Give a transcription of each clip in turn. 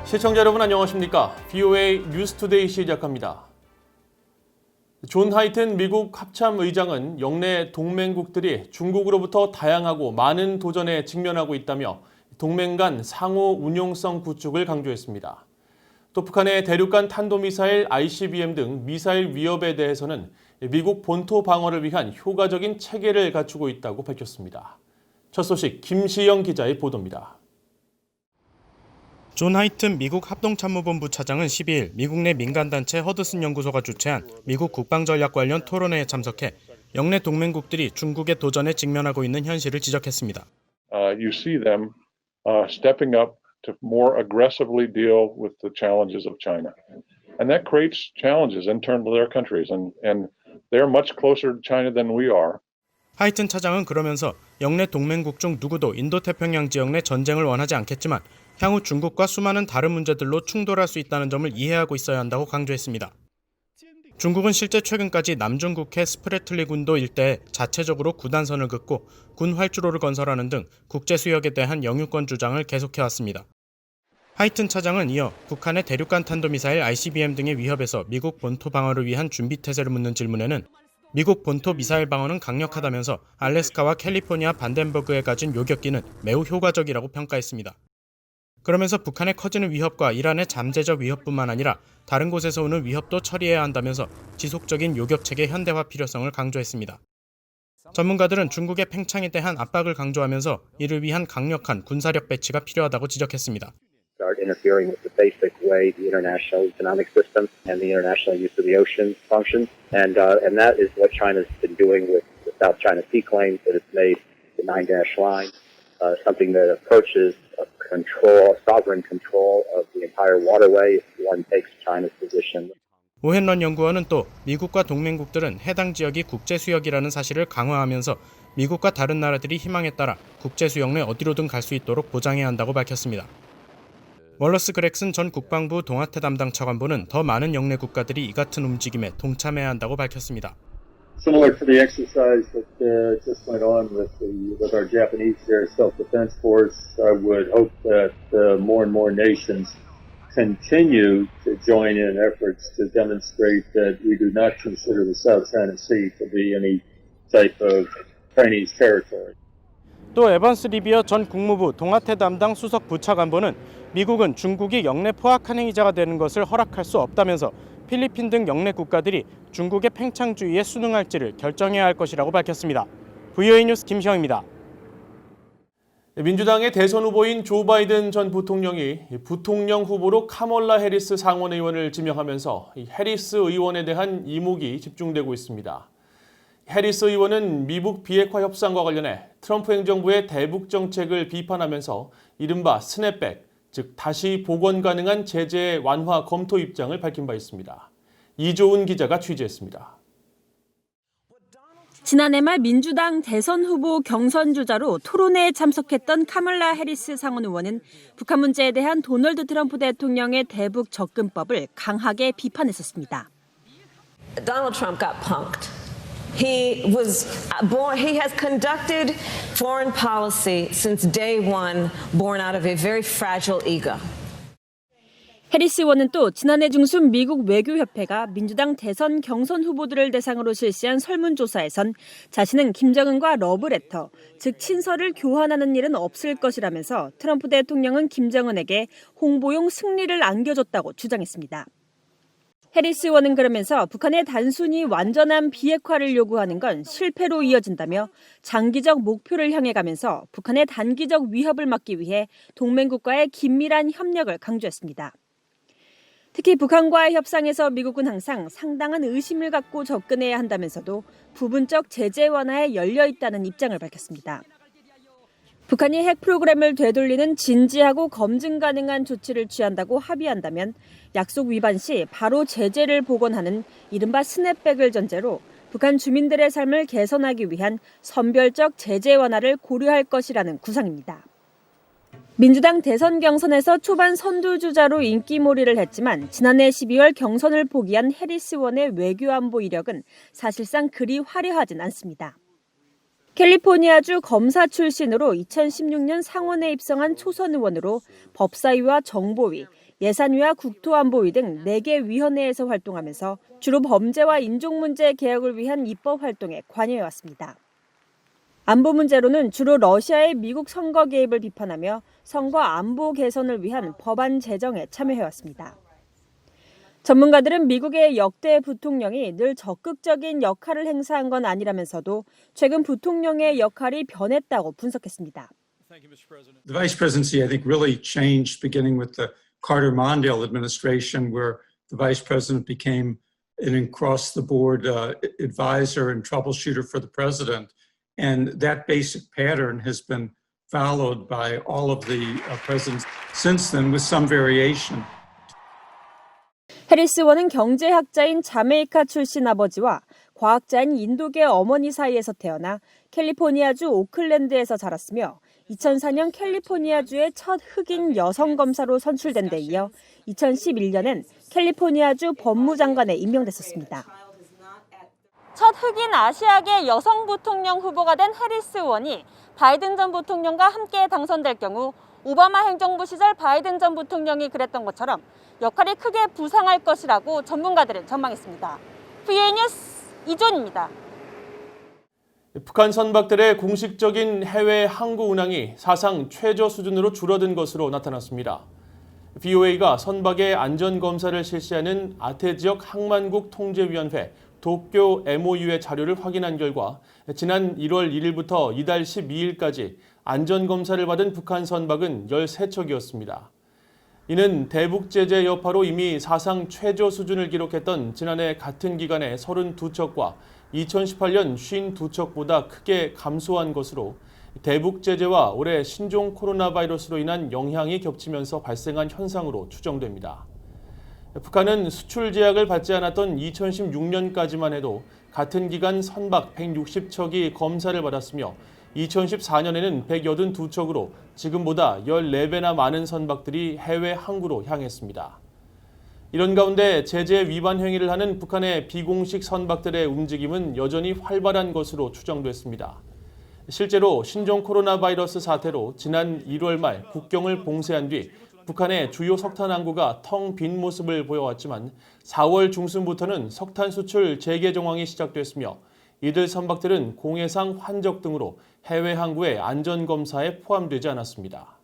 시청자 여러분 안녕하십니까? VOA 뉴스투데이 시작합니다. 존 하이튼 미국 합참의장은 영내 동맹국들이 중국으로부터 다양하고 많은 도전에 직면하고 있다며 동맹 간 상호 운용성 구축을 강조했습니다. 또 북한의 대륙간 탄도미사일 ICBM 등 미사일 위협에 대해서는 미국 본토 방어를 위한 효과적인 체계를 갖추고 있다고 밝혔습니다. 첫 소식 김시영 기자의 보도입니다. 존 하이튼 미국 합동참모본부 차장은 12일 미국 내 민간단체 허드슨 연구소가 주최한 미국 국방전략 관련 토론회에 참석해 영내 동맹국들이 중국의 도전에 직면하고 있는 현실을 지적했습니다. You see them stepping up to more aggressively deal with the challenges of China. And that creates challenges internal to their countries and they're much closer to China than we are. 하이튼 차장은 그러면서 영내 동맹국 중 누구도 인도태평양 지역 내 전쟁을 원하지 않겠지만 향후 중국과 수많은 다른 문제들로 충돌할 수 있다는 점을 이해하고 있어야 한다고 강조했습니다. 중국은 실제 최근까지 남중국해 스프레틀리 군도 일대에 자체적으로 구단선을 긋고 군 활주로를 건설하는 등 국제수역에 대한 영유권 주장을 계속해왔습니다. 하이튼 차장은 이어 북한의 대륙간 탄도미사일 ICBM 등의 위협에서 미국 본토 방어를 위한 준비태세를 묻는 질문에는 미국 본토 미사일 방어는 강력하다면서 알래스카와 캘리포니아 반덴버그에 가진 요격기는 매우 효과적이라고 평가했습니다. 그러면서 북한의 커지는 위협과 이란의 잠재적 위협뿐만 아니라 다른 곳에서 오는 위협도 처리해야 한다면서 지속적인 요격체계 현대화 필요성을 강조했습니다. 전문가들은 중국의 팽창에 대한 압박을 강조하면서 이를 위한 강력한 군사력 배치가 필요하다고 지적했습니다. Start interfering with the basic way the international economic system and the international use of the ocean functions, and that is what China's been doing with the South China Sea claims that it's made the Nine Dash Line, something that approaches sovereign control of the entire waterway if one takes China's position. 오헨런 연구원은 또 미국과 동맹국들은 해당 지역이 국제수역이라는 사실을 강화하면서 미국과 다른 나라들이 희망에 따라 국제수역 내 어디로든 갈 수 있도록 보장해야 한다고 밝혔습니다. 월러스 그렉슨 전 국방부 동아태 담당 차관보는 더 많은 영내 국가들이 이 같은 움직임에 동참해야 한다고 밝혔습니다. Similar to the exercise that just went on with our Japanese Air Self-Defense Force, I would hope that more and more nations continue to join in efforts to demonstrate that we do not consider the South China Sea to be any type of Chinese territory. 또 에번스 리비어 전 국무부 동아태 담당 수석 부차관보는 미국은 중국이 영내 포악한 행위자가 되는 것을 허락할 수 없다면서 필리핀 등 영내 국가들이 중국의 팽창주의에 순응할지를 결정해야 할 것이라고 밝혔습니다. VOA 뉴스 김시영입니다. 민주당의 대선 후보인 조 바이든 전 부통령이 부통령 후보로 카멀라 해리스 상원 의원을 지명하면서 해리스 의원에 대한 이목이 집중되고 있습니다. 해리스 의원은 미국 비핵화 협상과 관련해 트럼프 행정부의 대북 정책을 비판하면서 이른바 스냅백, 즉 다시 복원 가능한 제재 완화 검토 입장을 밝힌 바 있습니다. 이조은 기자가 취재했습니다. 지난해 말 민주당 대선 후보 경선 주자로 토론회에 참석했던 카멀라 해리스 상원 의원은 북한 문제에 대한 도널드 트럼프 대통령의 대북 접근법을 강하게 비판했었습니다. Donald Trump got punked. He has conducted foreign policy since day one, born out of a very fragile ego. 해리스 의원은 또 지난해 중순 미국 외교협회가 민주당 대선 경선 후보들을 대상으로 실시한 설문조사에선 자신은 김정은과 러브레터, 즉 친서를 교환하는 일은 없을 것이라면서 트럼프 대통령은 김정은에게 홍보용 승리를 안겨줬다고 주장했습니다. 해리스 의원은 그러면서 북한의 단순히 완전한 비핵화를 요구하는 건 실패로 이어진다며 장기적 목표를 향해 가면서 북한의 단기적 위협을 막기 위해 동맹국과의 긴밀한 협력을 강조했습니다. 특히 북한과의 협상에서 미국은 항상 상당한 의심을 갖고 접근해야 한다면서도 부분적 제재 완화에 열려 있다는 입장을 밝혔습니다. 북한이 핵 프로그램을 되돌리는 진지하고 검증 가능한 조치를 취한다고 합의한다면 약속 위반 시 바로 제재를 복원하는 이른바 스냅백을 전제로 북한 주민들의 삶을 개선하기 위한 선별적 제재 완화를 고려할 것이라는 구상입니다. 민주당 대선 경선에서 초반 선두주자로 인기몰이를 했지만 지난해 12월 경선을 포기한 해리스 의원의 외교안보 이력은 사실상 그리 화려하진 않습니다. 캘리포니아주 검사 출신으로 2016년 상원에 입성한 초선 의원으로 법사위와 정보위, 예산위와 국토안보위 등 4개 위원회에서 활동하면서 주로 범죄와 인종문제 개혁을 위한 입법 활동에 관여해왔습니다. 안보 문제로는 주로 러시아의 미국 선거 개입을 비판하며 선거 안보 개선을 위한 법안 제정에 참여해왔습니다. 전문가들은 미국의 역대 부통령이 늘 적극적인 역할을 행사한 건 아니라면서도 최근 부통령의 역할이 변했다고 분석했습니다. The vice presidency, I think, really changed beginning with the Carter Mondale administration, where the vice president became an across-the-board advisor and troubleshooter for the president. And that basic pattern has been followed by all of the presidents since then with some variation. 해리스 의원은 경제학자인 자메이카 출신 아버지와 과학자인 인도계 어머니 사이에서 태어나 캘리포니아주 오클랜드에서 자랐으며 2004년 캘리포니아주의 첫 흑인 여성 검사로 선출된 데 이어 2011년엔 캘리포니아주 법무장관에 임명됐었습니다. 첫 흑인 아시아계 여성 부통령 후보가 된 해리스 의원이 바이든 전 부통령과 함께 당선될 경우 오바마 행정부 시절 바이든 전 부통령이 그랬던 것처럼 역할이 크게 부상할 것이라고 전문가들은 전망했습니다. VA 뉴스 이존입니다. 북한 선박들의 공식적인 해외 항구 운항이 사상 최저 수준으로 줄어든 것으로 나타났습니다. VOA가 선박의 안전검사를 실시하는 아태지역 항만국 통제위원회 도쿄 MOU의 자료를 확인한 결과 지난 1월 1일부터 이달 12일까지 안전검사를 받은 북한 선박은 13척이었습니다. 이는 대북 제재 여파로 이미 사상 최저 수준을 기록했던 지난해 같은 기간의 32척과 2018년 52척보다 크게 감소한 것으로 대북 제재와 올해 신종 코로나 바이러스로 인한 영향이 겹치면서 발생한 현상으로 추정됩니다. 북한은 수출 제약을 받지 않았던 2016년까지만 해도 같은 기간 선박 160척이 검사를 받았으며 2014년에는 182척으로 지금보다 14배나 많은 선박들이 해외 항구로 향했습니다. 이런 가운데 제재 위반 행위를 하는 북한의 비공식 선박들의 움직임은 여전히 활발한 것으로 추정됐습니다. 실제로 신종 코로나 바이러스 사태로 지난 1월 말 국경을 봉쇄한 뒤 북한의 주요 석탄 항구가 텅 빈 모습을 보여왔지만 4월 중순부터는 석탄 수출 재개 정황이 시작됐으며 이들 선박들은 공해상 환적 등으로 해외 항구의 안전검사에 포함되지 않았습니다.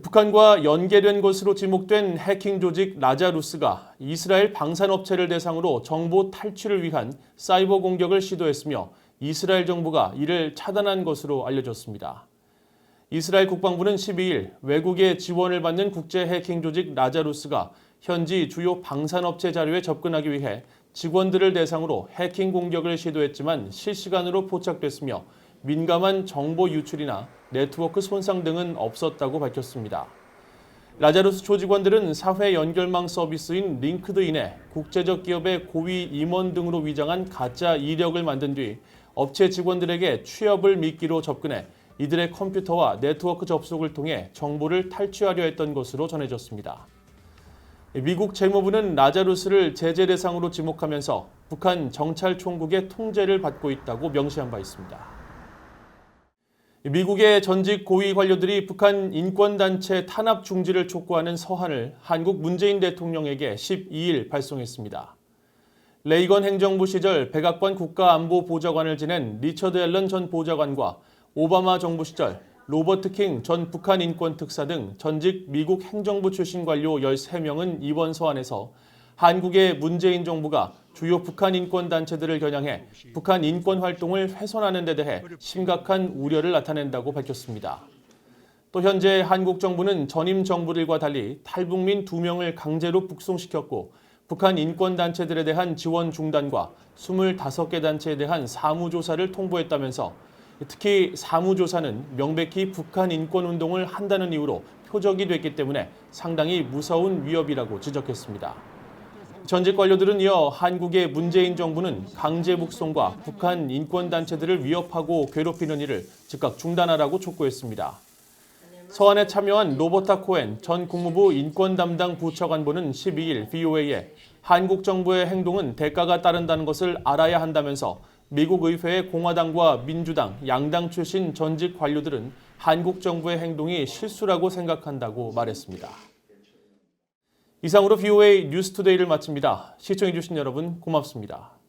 북한과 연계된 것으로 지목된 해킹 조직 라자루스가 이스라엘 방산업체를 대상으로 정보 탈취를 위한 사이버 공격을 시도했으며 이스라엘 정부가 이를 차단한 것으로 알려졌습니다. 이스라엘 국방부는 12일 외국의 지원을 받는 국제 해킹 조직 라자루스가 현지 주요 방산업체 자료에 접근하기 위해 직원들을 대상으로 해킹 공격을 시도했지만 실시간으로 포착됐으며 민감한 정보 유출이나 네트워크 손상 등은 없었다고 밝혔습니다. 라자루스 조직원들은 사회 연결망 서비스인 링크드인에 국제적 기업의 고위 임원 등으로 위장한 가짜 이력을 만든 뒤 업체 직원들에게 취업을 미끼로 접근해 이들의 컴퓨터와 네트워크 접속을 통해 정보를 탈취하려 했던 것으로 전해졌습니다. 미국 재무부는 라자루스를 제재 대상으로 지목하면서 북한 정찰총국의 통제를 받고 있다고 명시한 바 있습니다. 미국의 전직 고위 관료들이 북한 인권단체 탄압 중지를 촉구하는 서한을 한국 문재인 대통령에게 12일 발송했습니다. 레이건 행정부 시절 백악관 국가안보보좌관을 지낸 리처드 앨런 전 보좌관과 오바마 정부 시절 로버트 킹 전 북한 인권특사 등 전직 미국 행정부 출신 관료 13명은 이번 서한에서 한국의 문재인 정부가 주요 북한 인권단체들을 겨냥해 북한 인권 활동을 훼손하는 데 대해 심각한 우려를 나타낸다고 밝혔습니다. 또 현재 한국 정부는 전임 정부들과 달리 탈북민 2명을 강제로 북송시켰고 북한 인권단체들에 대한 지원 중단과 25개 단체에 대한 사무조사를 통보했다면서 특히 사무조사는 명백히 북한 인권운동을 한다는 이유로 표적이 됐기 때문에 상당히 무서운 위협이라고 지적했습니다. 전직 관료들은 이어 한국의 문재인 정부는 강제 북송과 북한 인권단체들을 위협하고 괴롭히는 일을 즉각 중단하라고 촉구했습니다. 서한에 참여한 로버타 코엔 전 국무부 인권 담당 부처관보는 12일 VOA에 한국 정부의 행동은 대가가 따른다는 것을 알아야 한다면서 미국 의회의 공화당과 민주당, 양당 출신 전직 관료들은 한국 정부의 행동이 실수라고 생각한다고 말했습니다. 이상으로 VOA 뉴스투데이를 마칩니다. 시청해주신 여러분 고맙습니다.